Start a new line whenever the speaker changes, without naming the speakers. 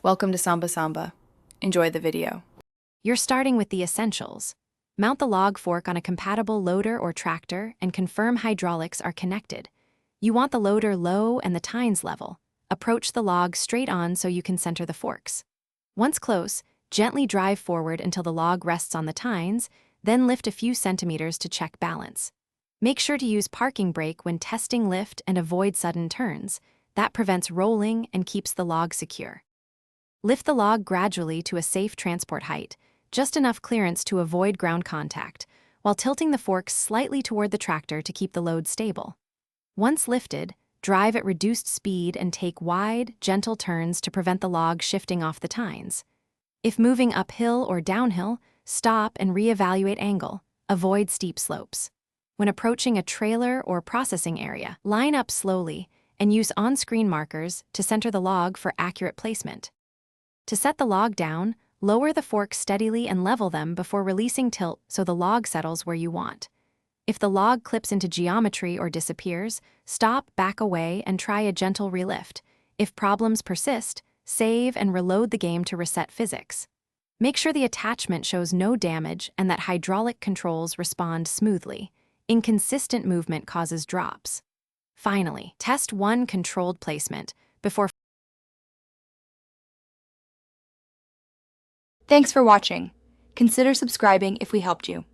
Welcome to Samba Samba. Enjoy the video.
You're starting with the essentials. Mount the log fork on a compatible loader or tractor and confirm hydraulics are connected. You want the loader low and the tines level. Approach the log straight on so you can center the forks. Once close, gently drive forward until the log rests on the tines, then lift a few centimeters to check balance. Make sure to use parking brake when testing lift and avoid sudden turns. That prevents rolling and keeps the log secure. Lift the log gradually to a safe transport height, just enough clearance to avoid ground contact, while tilting the forks slightly toward the tractor to keep the load stable. Once lifted, drive at reduced speed and take wide, gentle turns to prevent the log shifting off the tines. If moving uphill or downhill, stop and reevaluate angle. Avoid steep slopes. When approaching a trailer or processing area, line up slowly and use on-screen markers to center the log for accurate placement. To set the log down, lower the forks steadily and level them before releasing tilt so the log settles where you want. If the log clips into geometry or disappears, stop, back away, and try a gentle relift. If problems persist, save and reload the game to reset physics. Make sure the attachment shows no damage and that hydraulic controls respond smoothly. Inconsistent movement causes drops. Finally, test one controlled placement before.
Thanks for watching. Consider subscribing if we helped you.